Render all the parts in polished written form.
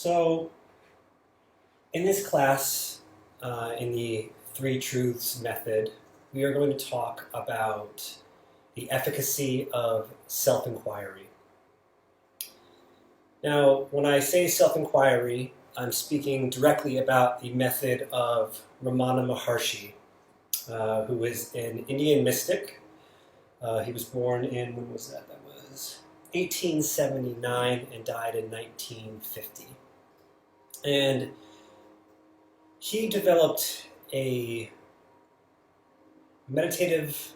So, in this class, in the Three Truths method, we are going to talk about the efficacy of self-inquiry. Now, when I say self-inquiry, I'm speaking directly about the method of Ramana Maharshi, who is an Indian mystic. He was born in, when was that? That was 1879 and died in 1950. And he developed a meditative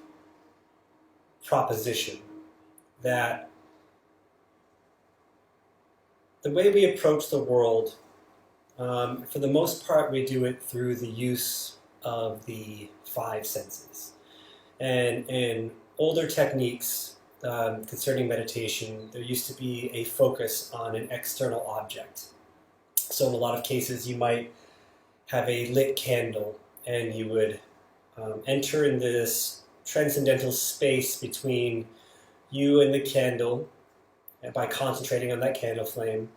proposition that the way we approach the world, for the most part, we do it through the use of the five senses. And in older techniques concerning meditation, there used to be a focus on an external object. So in a lot of cases, you might have a lit candle, and you would enter in this transcendental space between you and the candle by concentrating on that candle flame.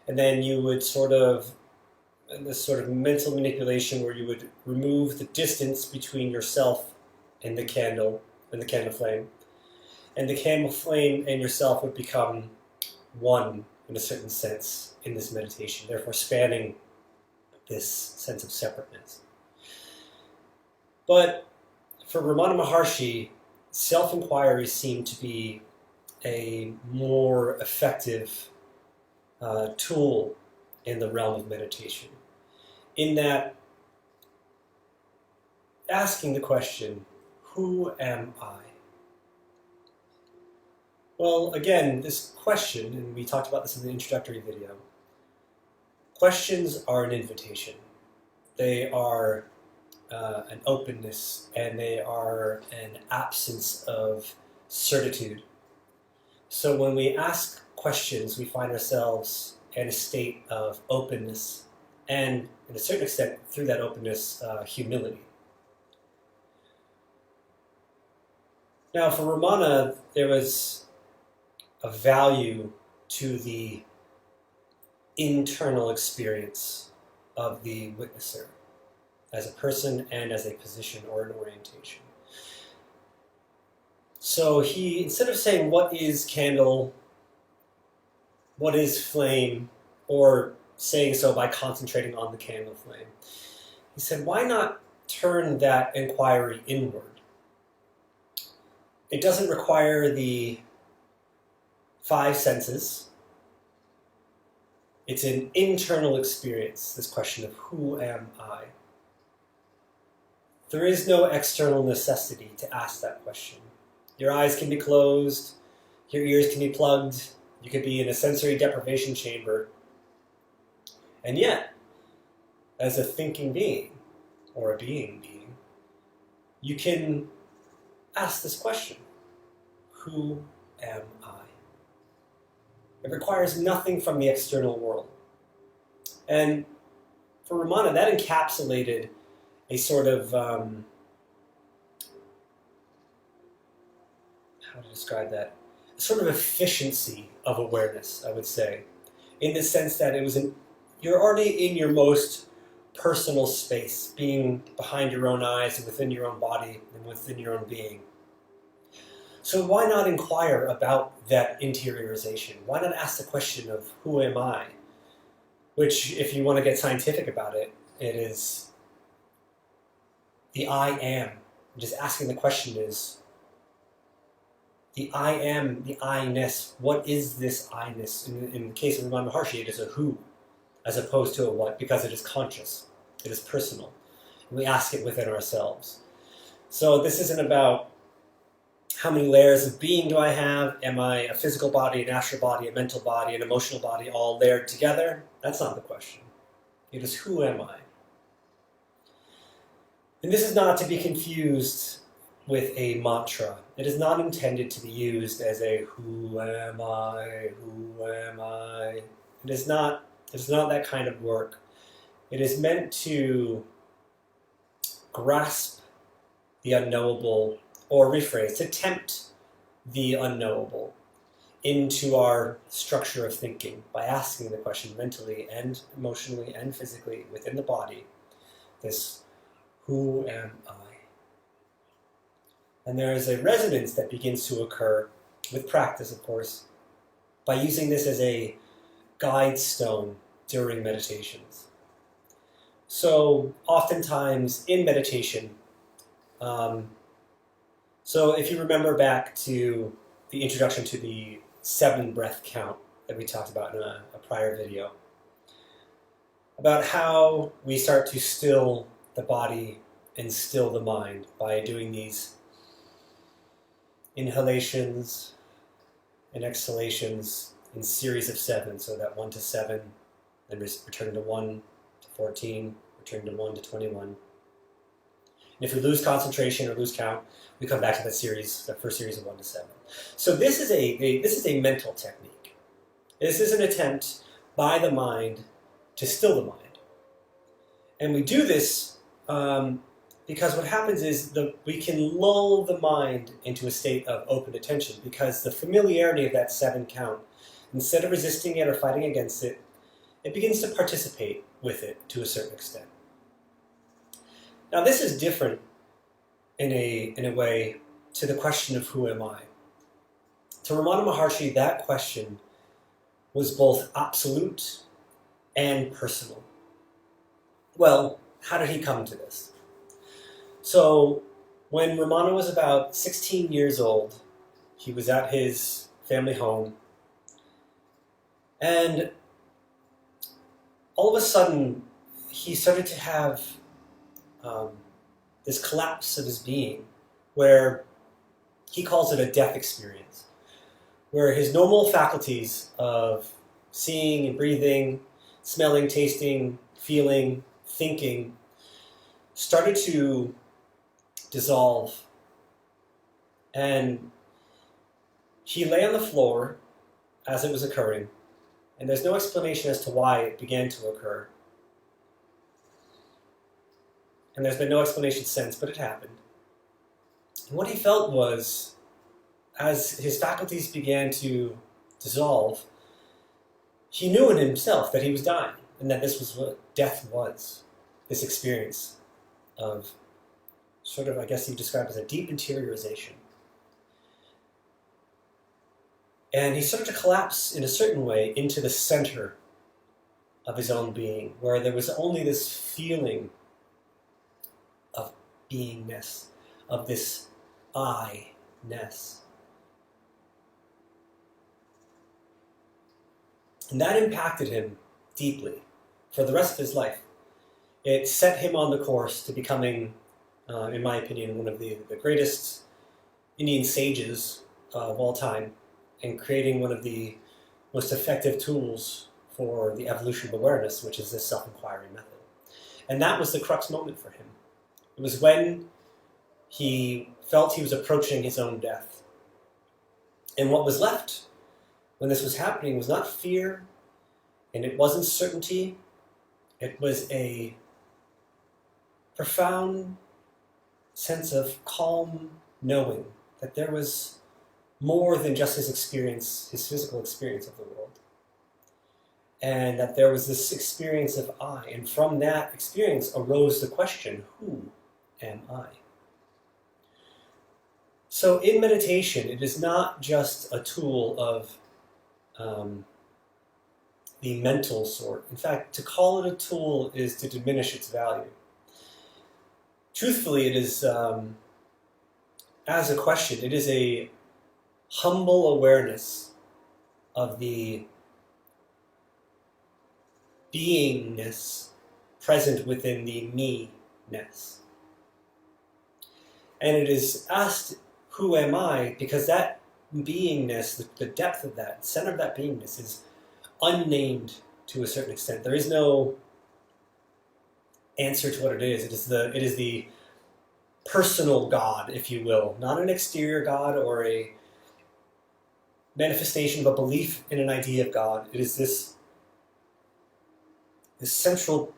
And then you would this sort of mental manipulation where you would remove the distance between yourself and the candle flame. And the candle flame and yourself would become one in a certain sense in this meditation, therefore spanning this sense of separateness. But for Ramana Maharshi, self-inquiry seemed to be a more effective tool in the realm of meditation, in that asking the question, who am I? Well, again, this question, and we talked about this in the introductory video, questions are an invitation. They are an openness, and they are an absence of certitude. So when we ask questions, we find ourselves in a state of openness, and in a certain extent, through that openness, humility. Now, for Ramana, there was a value to the internal experience of the witnesser as a person and as a position or an orientation. So he, instead of saying what is candle, what is flame, or saying so by concentrating on the candle flame, he said, why not turn that inquiry inward? It doesn't require the five senses. It's an internal experience, this question of who am I? There is no external necessity to ask that question. Your eyes can be closed, your ears can be plugged, you could be in a sensory deprivation chamber. And yet, as a thinking being, or a being, you can ask this question, who am I? It requires nothing from the external world. And for Ramana, that encapsulated a sort of, how to describe that? A sort of efficiency of awareness, I would say, in the sense that you're already in your most personal space, being behind your own eyes and within your own body and within your own being. So why not inquire about that interiorization? Why not ask the question of who am I? Which, if you want to get scientific about it, it is the I am. Just asking the question is, the I am, the I-ness, what is this I-ness? In the case of Ramana Maharshi, it is a who, as opposed to a what, because it is conscious, it is personal. And we ask it within ourselves. So this isn't about how many layers of being do I have? Am I a physical body, an astral body, a mental body, an emotional body, all layered together? That's not the question. It is who am I? And this is not to be confused with a mantra. It is not intended to be used as a who am I, who am I. It is not that kind of work. It is meant to grasp the unknowable, or rephrase, to tempt the unknowable into our structure of thinking by asking the question mentally and emotionally and physically within the body, this, who am I? And there is a resonance that begins to occur with practice, of course, by using this as a guide stone during meditations. So oftentimes in meditation, so if you remember back to the introduction to the 7 breath count that we talked about in a prior video, about how we start to still the body and still the mind by doing these inhalations and exhalations in series of 7, so that 1 to 7, then return to 1 to 14, return to 1 to 21. And if we lose concentration or lose count, we come back to that series, that first series of 1 to 7. So this is a mental technique. This is an attempt by the mind to still the mind. And we do this because what happens is we can lull the mind into a state of open attention, because the familiarity of that 7 count, instead of resisting it or fighting against it, it begins to participate with it to a certain extent. Now this is different in a way to the question of who am I? To Ramana Maharshi, that question was both absolute and personal. Well, how did he come to this? So when Ramana was about 16 years old, he was at his family home, and all of a sudden he started to have this collapse of his being, where he calls it a death experience, where his normal faculties of seeing and breathing, smelling, tasting, feeling, thinking started to dissolve. And he lay on the floor as it was occurring, and there's no explanation as to why it began to occur. And there's been no explanation since, but it happened. And what he felt was, as his faculties began to dissolve, he knew in himself that he was dying, and that this was what death was. This experience of sort of, I guess you describe as a deep interiorization. And he started to collapse in a certain way into the center of his own being, where there was only this feeling of beingness, of this I-ness. And that impacted him deeply for the rest of his life. It set him on the course to becoming, in my opinion, one of the greatest Indian sages of all time, and creating one of the most effective tools for the evolution of awareness, which is this self-inquiry method. And that was the crux moment for him. It was when he felt he was approaching his own death. And what was left when this was happening was not fear, and it wasn't certainty. It was a profound sense of calm knowing that there was more than just his experience, his physical experience of the world. And that there was this experience of I. And from that experience arose the question, who am I? So in meditation, it is not just a tool of the mental sort. In fact, to call it a tool is to diminish its value. Truthfully, it is, as a question, it is a humble awareness of the beingness present within the me-ness. And it is asked, who am I? Because that beingness, the depth of that, center of that beingness is unnamed to a certain extent. There is no answer to what it is. It is the personal God, if you will, not an exterior God or a manifestation of a belief in an idea of God. It is this central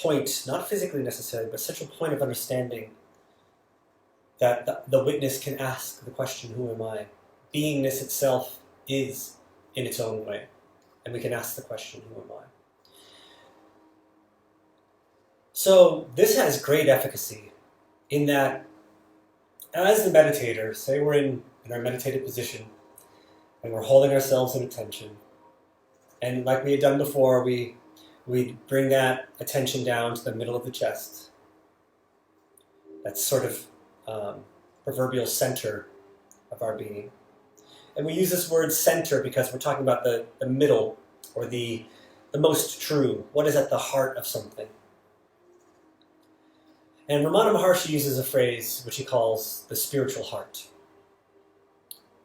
point, not physically necessarily, but central point of understanding that the witness can ask the question, who am I? Beingness itself is in its own way. And we can ask the question, who am I? So this has great efficacy in that as the meditator, say we're in our meditative position and we're holding ourselves in attention, and like we had done before, we bring that attention down to the middle of the chest. That's sort of proverbial center of our being. And we use this word center because we're talking about the middle, or the most true. What is at the heart of something? And Ramana Maharshi uses a phrase which he calls the spiritual heart.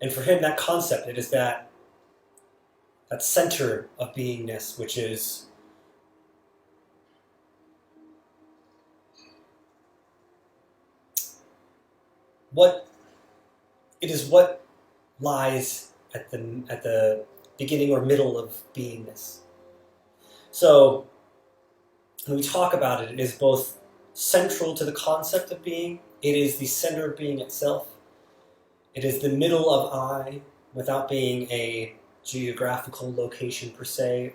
And for him, that concept, it is that center of beingness, which is what lies at the beginning or middle of beingness. So when we talk about it, it is both central to the concept of being, it is the center of being itself, it is the middle of I, without being a geographical location per se,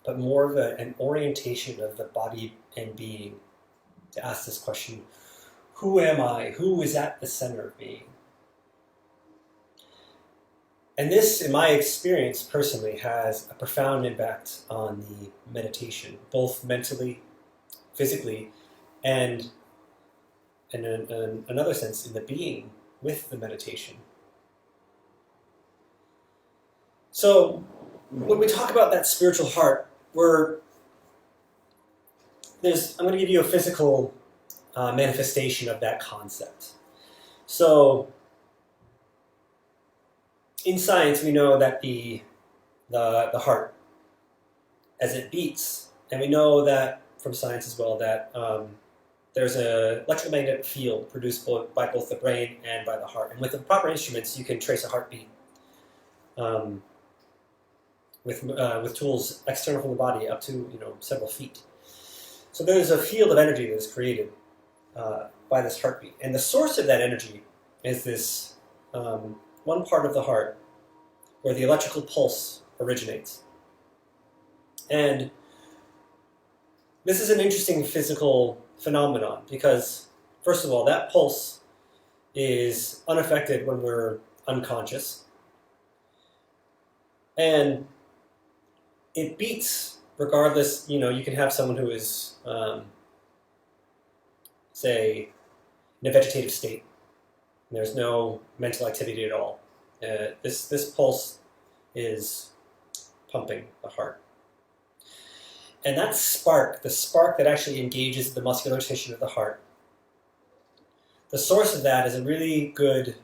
but more of an orientation of the body and being, to ask this question, who am I? Who is at the center of being? And this, in my experience personally, has a profound impact on the meditation, both mentally, physically, and in another sense, in the being with the meditation. So when we talk about that spiritual heart, I'm going to give you a physical manifestation of that concept. So in science, we know that the heart, as it beats, and we know that from science as well that there's an electromagnetic field produced by both the brain and by the heart. And with the proper instruments, you can trace a heartbeat with tools external from the body up to several feet. So there's a field of energy that is created by this heartbeat. And the source of that energy is this one part of the heart where the electrical pulse originates. And this is an interesting physical phenomenon because, first of all, that pulse is unaffected when we're unconscious. And it beats regardless. You can have someone who is, say, in a vegetative state. There's no mental activity at all. This pulse is pumping the heart. And that spark, the spark that actually engages the muscular tissue of the heart, the source of that is a really good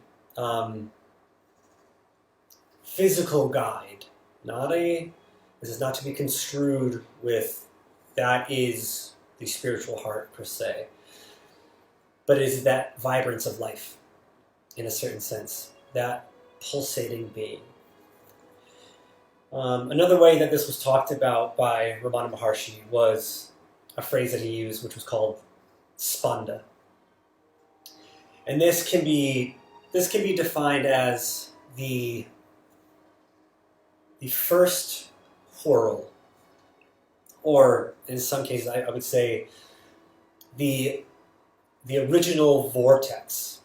physical guide. This is not to be construed with that is the spiritual heart per se, but it is that vibrance of life in a certain sense, that pulsating being. Another way that this was talked about by Ramana Maharshi was a phrase that he used, which was called spanda. And this can be defined as the first whirl, or in some cases, I would say the original vortex.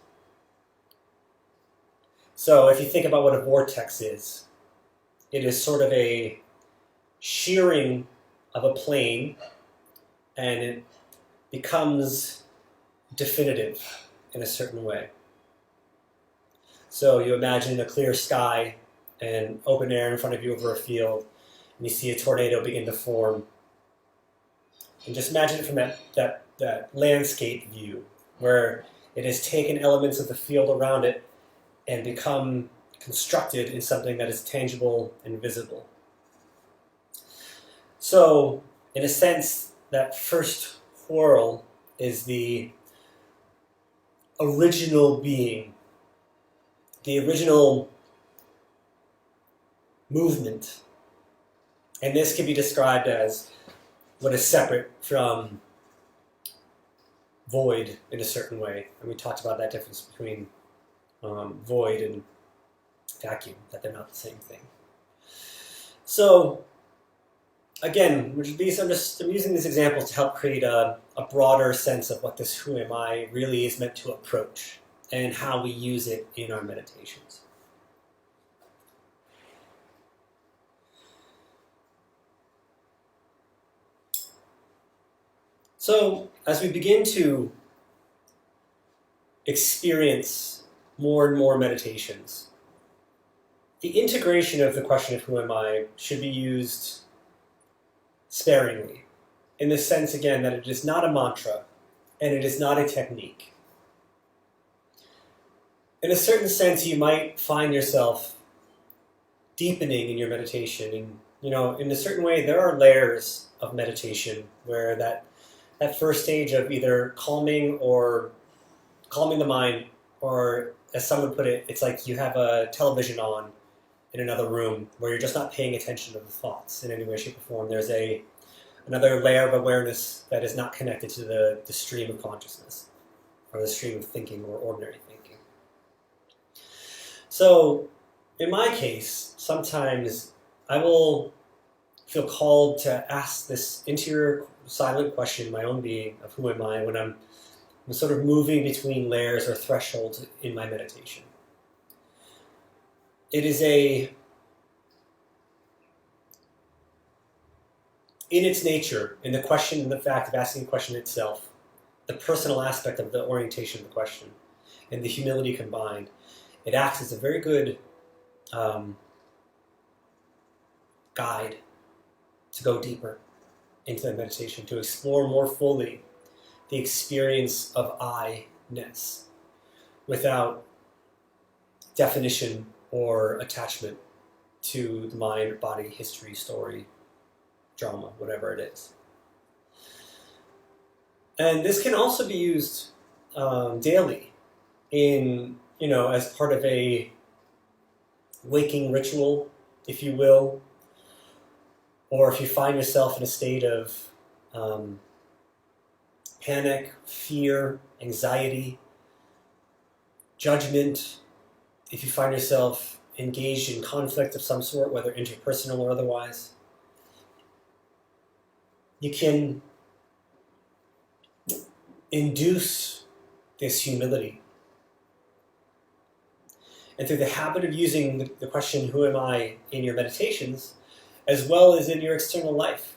So if you think about what a vortex is, it is sort of a shearing of a plane, and it becomes definitive in a certain way. So you imagine a clear sky and open air in front of you over a field, and you see a tornado begin to form. And just imagine it from that landscape view, where it has taken elements of the field around it and become constructed in something that is tangible and visible. So, in a sense, that first whirl is the original being, the original movement. And this can be described as what is separate from void in a certain way. And we talked about that difference between void vacuum, that they're not the same thing. So, again, I'm using these examples to help create a broader sense of what this who am I really is meant to approach and how we use it in our meditations. So, as we begin to experience more and more meditations, the integration of the question of who am I should be used sparingly, in the sense, again, that it is not a mantra and it is not a technique. In a certain sense, you might find yourself deepening in your meditation. And, in a certain way, there are layers of meditation where that first stage of either calming the mind, or as someone put it, it's like you have a television on in another room where you're just not paying attention to the thoughts in any way, shape, or form. There's another layer of awareness that is not connected to the stream of consciousness or the stream of thinking or ordinary thinking. So, in my case, sometimes I will feel called to ask this interior silent question in my own being of who am I when I'm sort of moving between layers or thresholds in my meditation. It is in its nature, in the question and the fact of asking the question itself, the personal aspect of the orientation of the question, and the humility combined, it acts as a very good guide to go deeper into the meditation, to explore more fully the experience of I-ness without definition or attachment to the mind, body, history, story, drama, whatever it is. And this can also be used daily as part of a waking ritual, if you will, or if you find yourself in a state of panic, fear, anxiety, judgment, if you find yourself engaged in conflict of some sort, whether interpersonal or otherwise, you can induce this humility. And through the habit of using the question, who am I, in your meditations, as well as in your external life,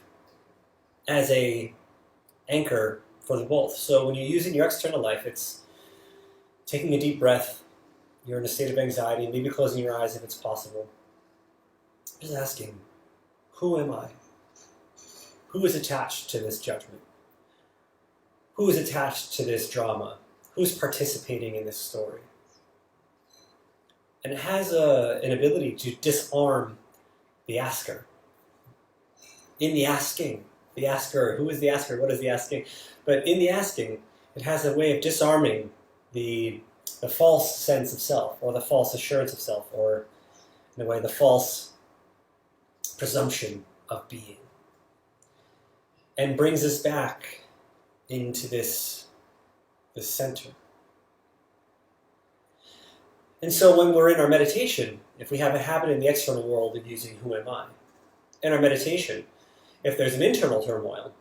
as a anchor for the both. So when you use it in your external life, it's taking a deep breath, you're in a state of anxiety, maybe closing your eyes if it's possible. Just asking, who am I? Who is attached to this judgment? Who is attached to this drama? Who's participating in this story? And it has an ability to disarm the asker. In the asking, the asker, who is the asker, what is the asking? But in the asking, it has a way of disarming the false sense of self, or the false assurance of self, or in a way the false presumption of being. And brings us back into this center. And so when we're in our meditation, if we have a habit in the external world of using who am I, in our meditation, if there's an internal turmoil,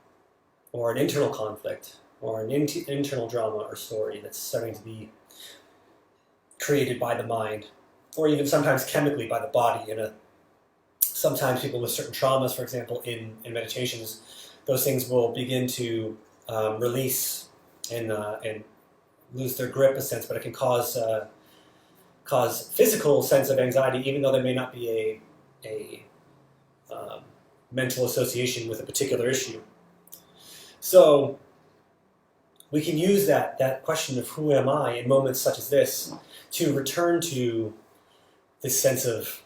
or an internal conflict, or an internal drama or story that's starting to be created by the mind, or even sometimes chemically by the body, sometimes people with certain traumas, for example, in meditations, those things will begin to release and lose their grip, in a sense, but it can cause physical sense of anxiety, even though there may not be a mental association with a particular issue. So we can use that question of who am I in moments such as this to return to this sense of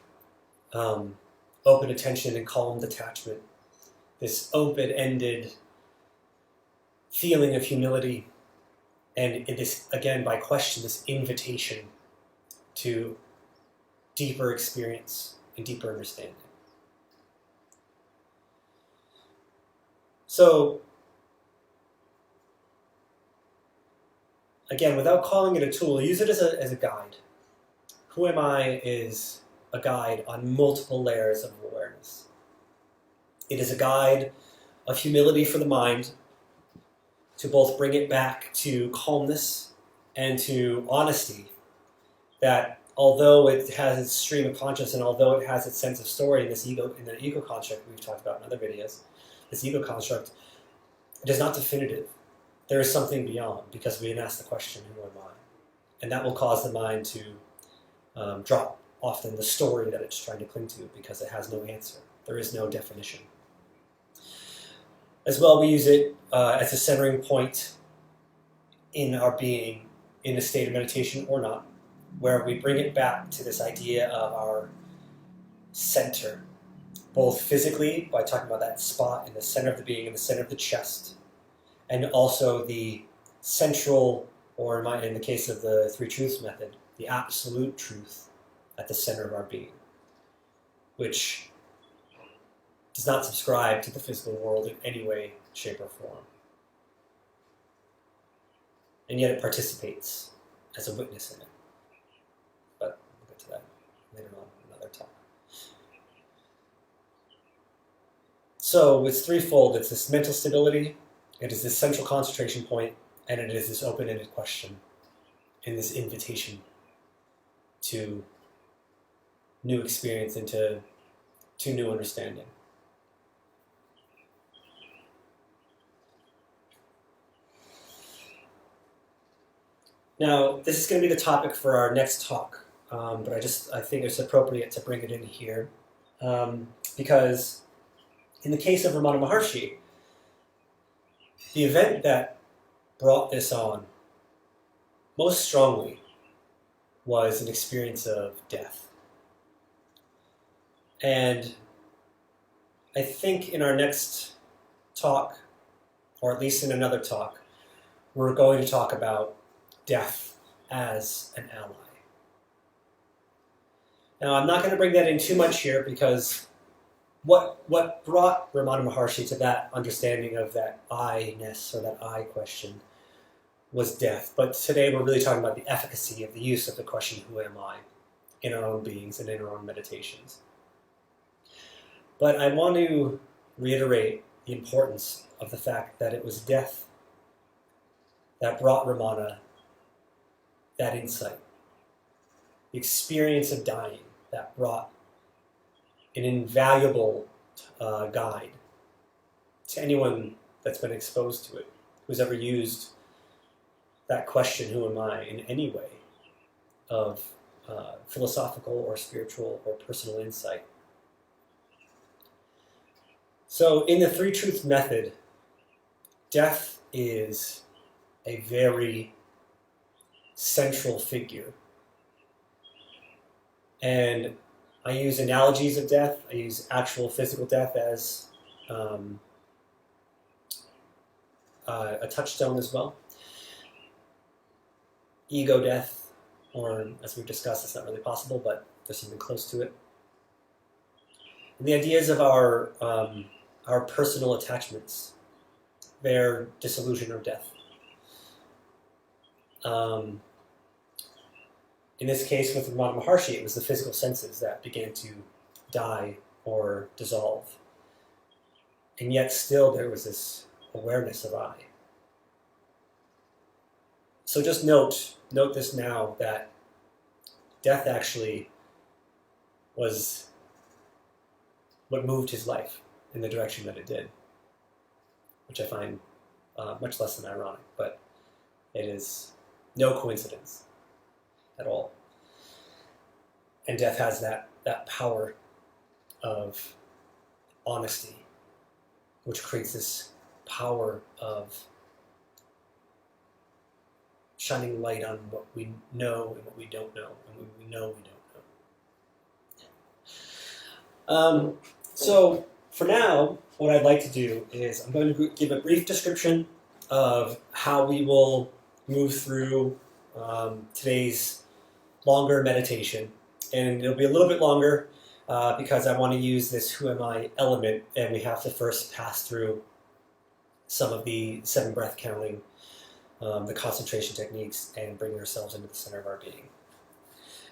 open attention and calm detachment, this open-ended feeling of humility, and this, again, by question, this invitation to deeper experience and deeper understanding. So, again, without calling it a tool, use it as a guide. Who am I is a guide on multiple layers of awareness. It is a guide of humility for the mind to both bring it back to calmness and to honesty, that although it has its stream of consciousness and although it has its sense of story in this ego, in the ego construct we've talked about in other videos, this ego construct, it is not definitive. There is something beyond, because we can ask the question, who am I? And that will cause the mind to drop often the story that it's trying to cling to, because it has no answer. There is no definition. As well, we use it as a centering point in our being, in a state of meditation or not, where we bring it back to this idea of our center, both physically, by talking about that spot in the center of the being, in the center of the chest, and also the central, or in the case of the Three Truths method, the absolute truth at the center of our being, which does not subscribe to the physical world in any way, shape, or form. And yet it participates as a witness in it. But we'll get to that later on in another talk. So it's threefold. It's this mental stability, it is this central concentration point, and it is this open-ended question and this invitation to new experience and to new understanding. Now, this is going to be the topic for our next talk, but I think it's appropriate to bring it in here, because in the case of Ramana Maharshi, the event that brought this on most strongly was an experience of death. And I think in our next talk, or at least in another talk, we're going to talk about death as an ally. Now, I'm not going to bring that in too much here, because what brought Ramana Maharshi to that understanding of that I-ness, or that I question, was death. But today we're really talking about the efficacy of the use of the question, who am I, in our own beings and in our own meditations. But I want to reiterate the importance of the fact that it was death that brought Ramana that insight. The experience of dying that brought an invaluable guide to anyone that's been exposed to it, who's ever used that question, who am I, in any way of philosophical or spiritual or personal insight. So in the Three Truths method, death is a very central figure. And I use analogies of death. I use actual physical death as a touchstone as well. Ego death, or as we've discussed, it's not really possible, but there's something close to it. And the ideas of our personal attachments, their dissolution or death. In this case with Ramana Maharshi, it was the physical senses that began to die or dissolve. And yet still there was this awareness of I. So just note this now, that death actually was what moved his life in the direction that it did, which I find much less than ironic, but it is no coincidence at all. And death has that power of honesty, which creates this power of shining light on what we know and what we don't know, and what we know we don't know. So for now, what I'd like to do is I'm going to give a brief description of how we will move through today's longer meditation. And it'll be a little bit longer because I want to use this who am I element, and we have to first pass through some of the 7 breath counting, the concentration techniques, and bring ourselves into the center of our being.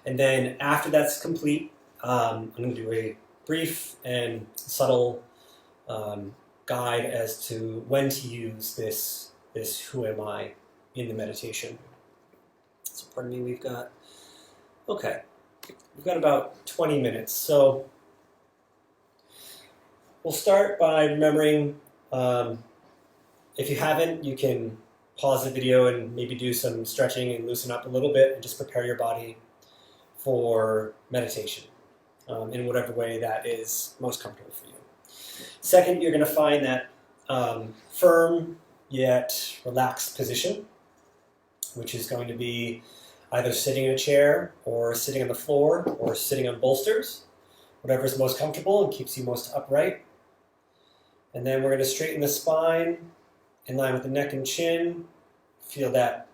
And then after that's complete, I'm going to do a brief and subtle guide as to when to use this who am I in the meditation. So pardon me, we've got about 20 minutes. So we'll start by remembering, if you haven't, you can pause the video and maybe do some stretching and loosen up a little bit and just prepare your body for meditation in whatever way that is most comfortable for you. Second, you're going to find that firm yet relaxed position, which is going to be either sitting in a chair or sitting on the floor or sitting on bolsters, whatever is most comfortable and keeps you most upright. And then we're going to straighten the spine in line with the neck and chin. Feel that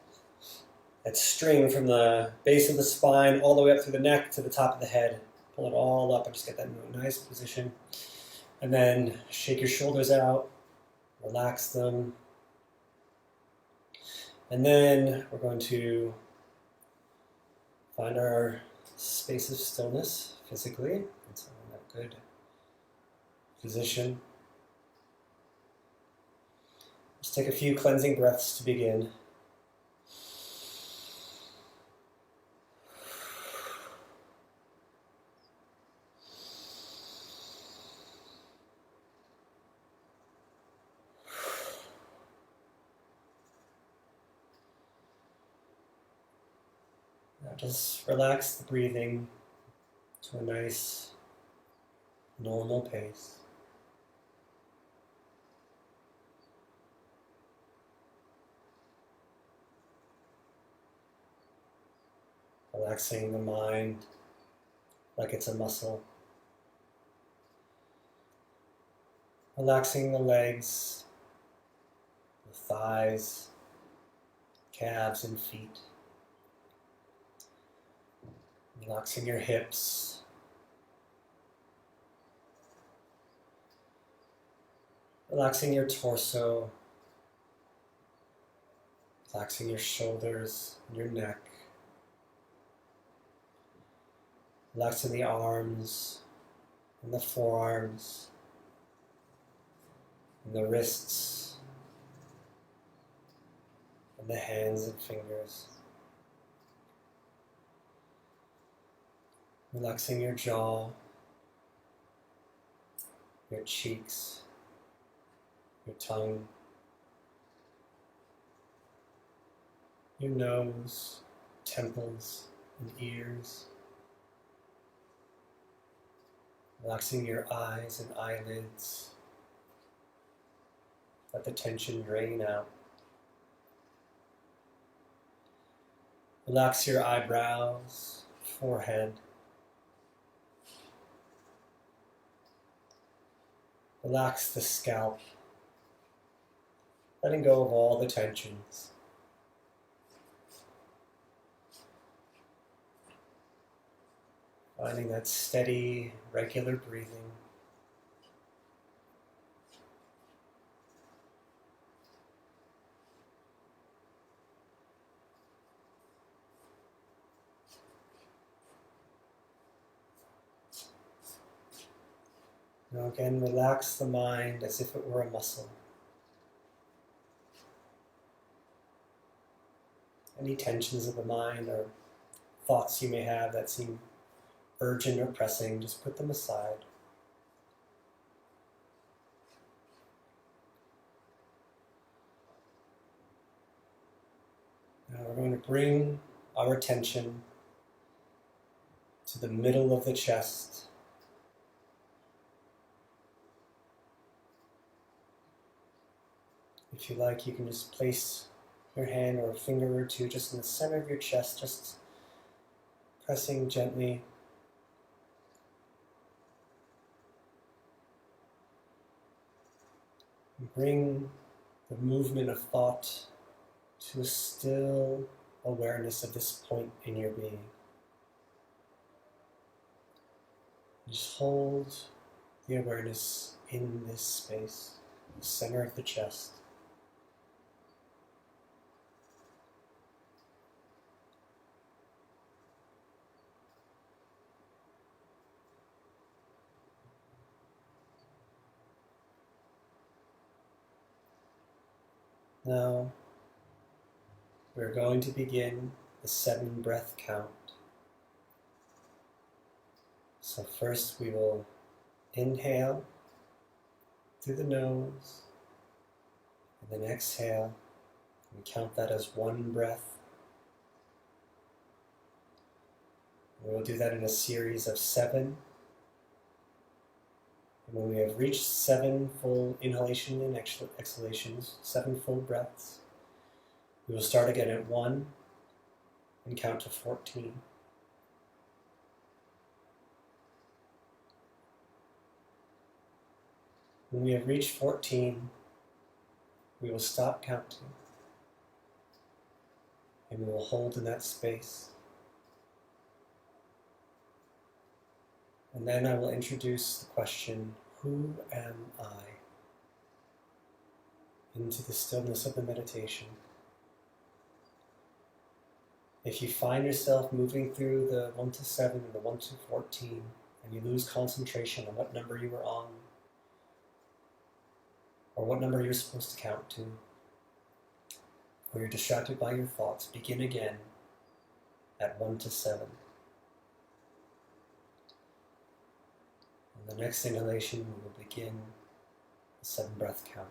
string from the base of the spine all the way up through the neck to the top of the head. Pull it all up and just get that in a nice position. And then shake your shoulders out, relax them. And then we're going to find our space of stillness physically. It's in a good position. Just take a few cleansing breaths to begin. Now just relax the breathing to a nice, normal pace. Relaxing the mind like it's a muscle. Relaxing the legs, the thighs, calves and feet. Relaxing your hips. Relaxing your torso. Relaxing your shoulders and your neck. Relaxing the arms and the forearms and the wrists and the hands and fingers. Relaxing your jaw, your cheeks, your tongue, your nose, temples, and ears. Relaxing your eyes and eyelids. Let the tension drain out. Relax your eyebrows, forehead. Relax the scalp, letting go of all the tensions. Finding that steady, regular breathing. Now again, relax the mind as if it were a muscle. Any tensions of the mind or thoughts you may have that seem urgent or pressing, just put them aside. Now we're going to bring our attention to the middle of the chest. If you like, you can just place your hand or a finger or two just in the center of your chest, just pressing gently. And bring the movement of thought to a still awareness of this point in your being. Just hold the awareness in this space, the center of the chest. Now, we're going to begin the 7-breath count. So first we will inhale through the nose, and then exhale. We count that as 1 breath. We will do that in a series of 7. And when we have reached 7 full inhalation and exhalations, 7 full breaths, we will start again at 1 and count to 14. When we have reached 14, we will stop counting and we will hold in that space. And then I will introduce the question, who am I? Into the stillness of the meditation. If you find yourself moving through the 1 to 7 and the 1 to 14, and you lose concentration on what number you were on, or what number you're supposed to count to, or you're distracted by your thoughts, begin again at 1 to 7. On the next inhalation, we will begin the 7-breath count.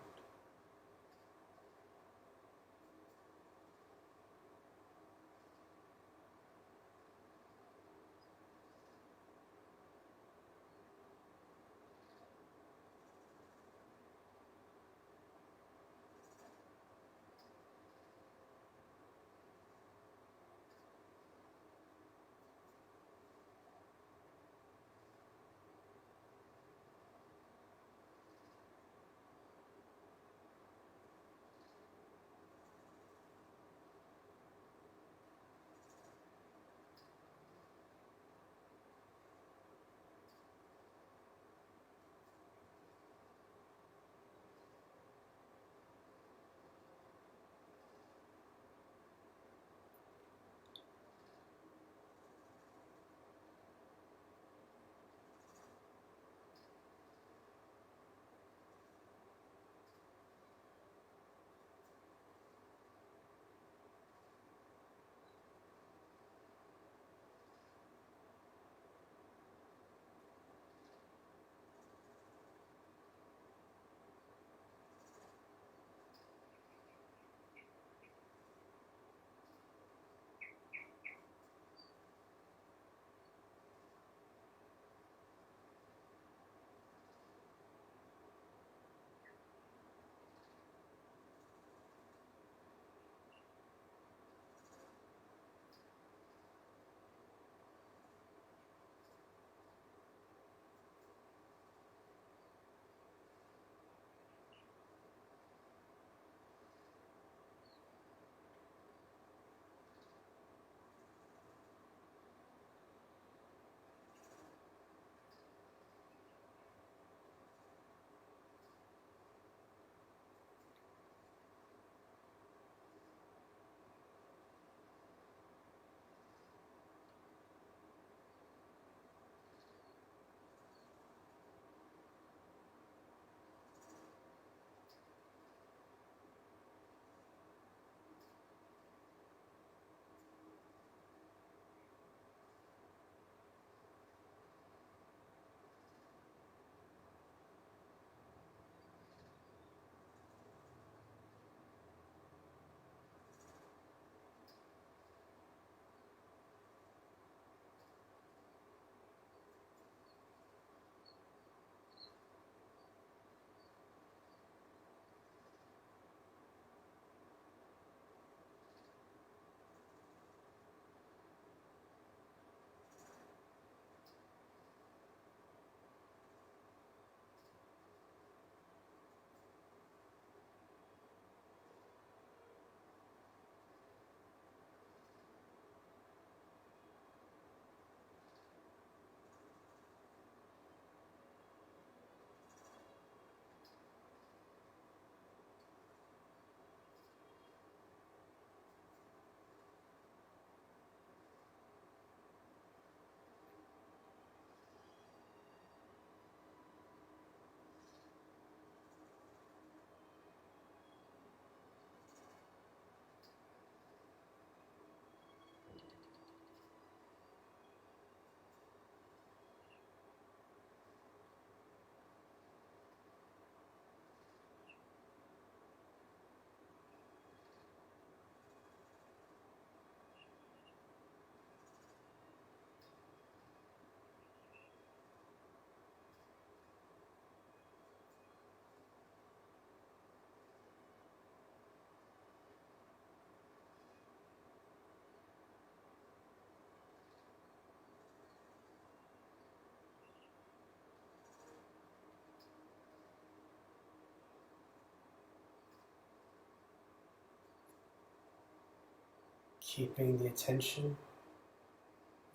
keeping the attention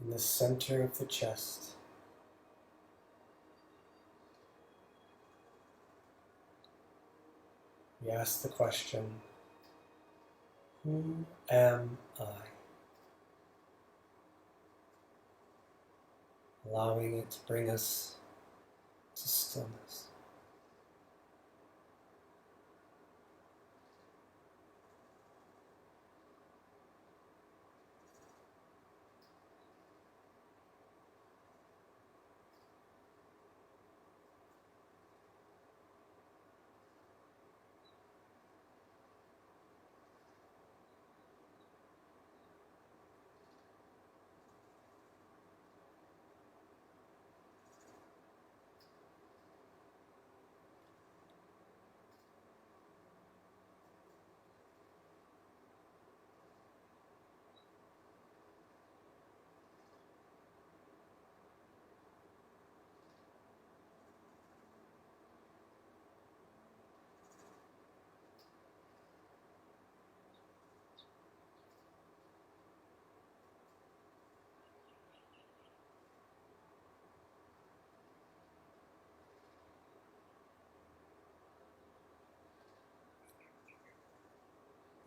in the center of the chest. We ask the question, who am I? Allowing it to bring us to stillness.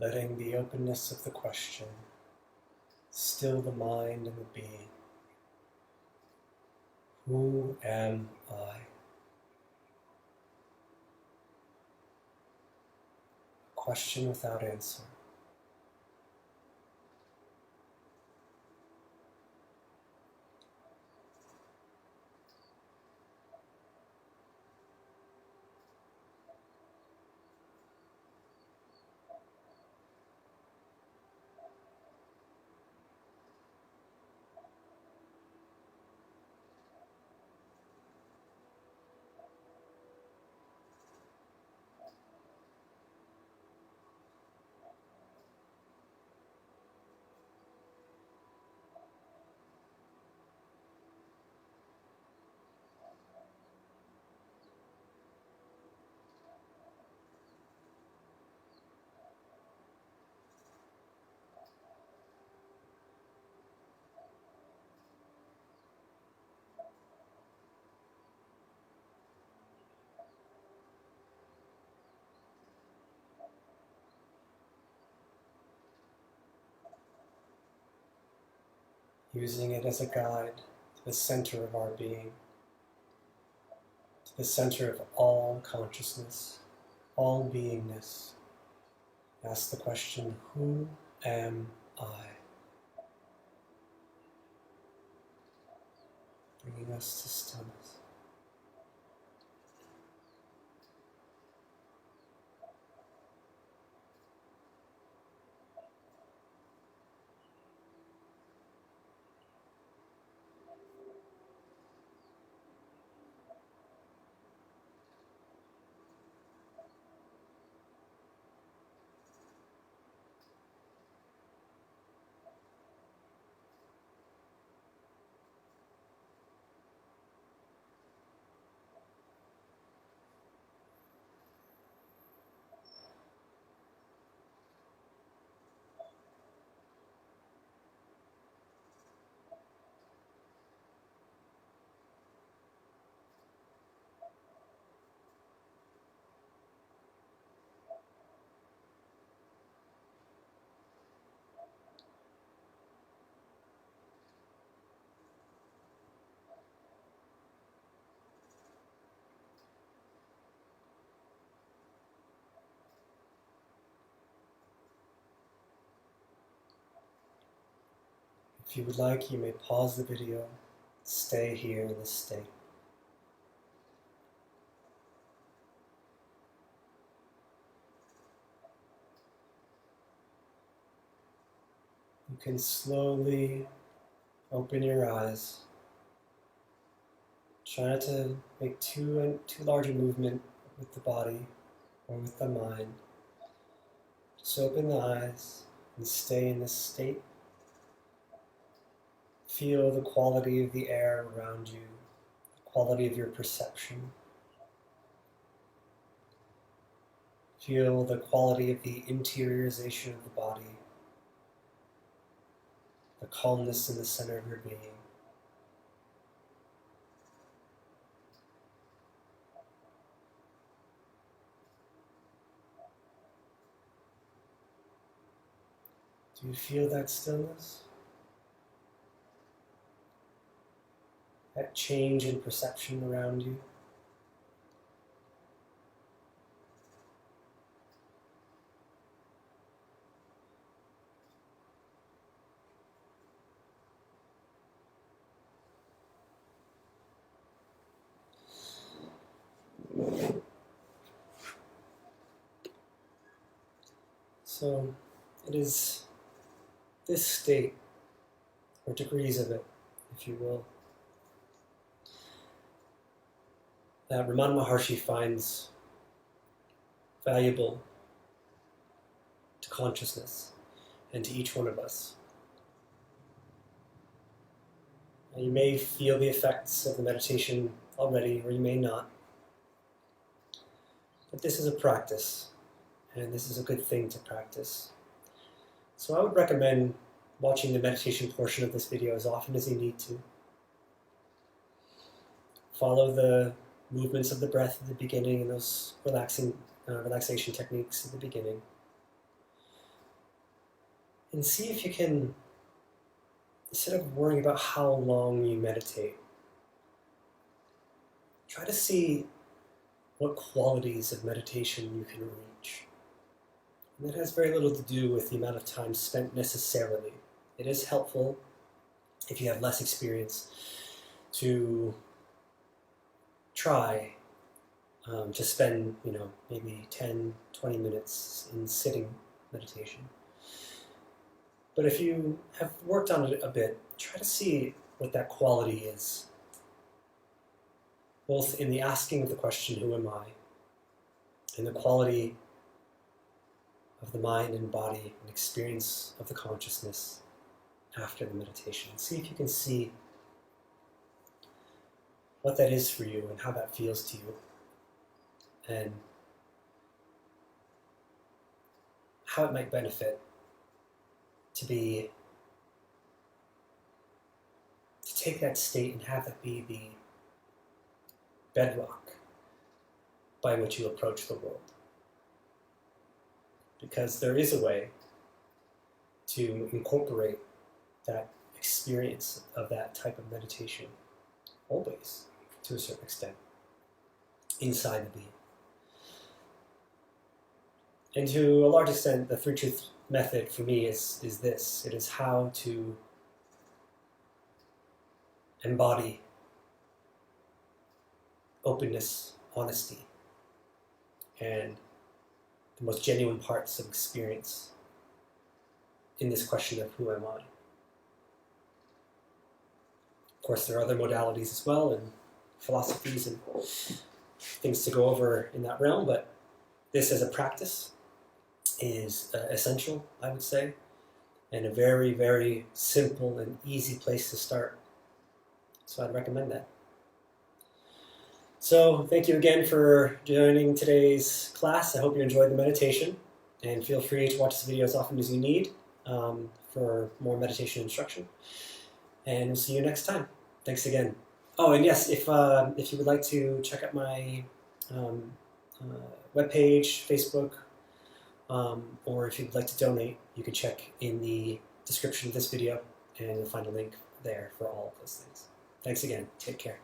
Letting the openness of the question still the mind and the being. Who am I? Question without answer. Using it as a guide to the center of our being, to the center of all consciousness, all beingness. Ask the question, who am I? Bringing us to stillness. If you would like, you may pause the video, stay here in this state. You can slowly open your eyes. Try not to make too large a movement with the body or with the mind. Just open the eyes and stay in this state. Feel the quality of the air around you, the quality of your perception. Feel the quality of the interiorization of the body. a calmness in the center of your being. Do you feel that stillness? That change in perception around you? So it is this state, or degrees of it, if you will, that Ramana Maharshi finds valuable to consciousness and to each one of us. Now, you may feel the effects of the meditation already, or you may not. But this is a practice, and this is a good thing to practice. So I would recommend watching the meditation portion of this video as often as you need to. Follow the movements of the breath at the beginning and those relaxation techniques at the beginning. And see if you can, instead of worrying about how long you meditate, try to see what qualities of meditation you can reach. And that has very little to do with the amount of time spent necessarily. It is helpful, if you have less experience, to try to spend, maybe 10, 20 minutes in sitting meditation. But if you have worked on it a bit, try to see what that quality is, both in the asking of the question, who am I, and the quality of the mind and body and experience of the consciousness after the meditation. See if you can see what that is for you and how that feels to you, and how it might benefit to take that state and have that be the bedrock by which you approach the world. Because there is a way to incorporate that experience of that type of meditation, always, to a certain extent, inside the being. And to a large extent, the Three Truth method for me is this. It is how to embody openness, honesty, and the most genuine parts of experience in this question of who am I. Of course, there are other modalities as well, and philosophies and things to go over in that realm, but this as a practice is essential, I would say, and a very, very simple and easy place to start. So I'd recommend that. So thank you again for joining today's class. I hope you enjoyed the meditation, and feel free to watch this video as often as you need for more meditation instruction. And we'll see you next time. Thanks again. Oh, and yes, if you would like to check out my webpage, Facebook, or if you'd like to donate, you can check in the description of this video, and you'll find a link there for all of those things. Thanks again. Take care.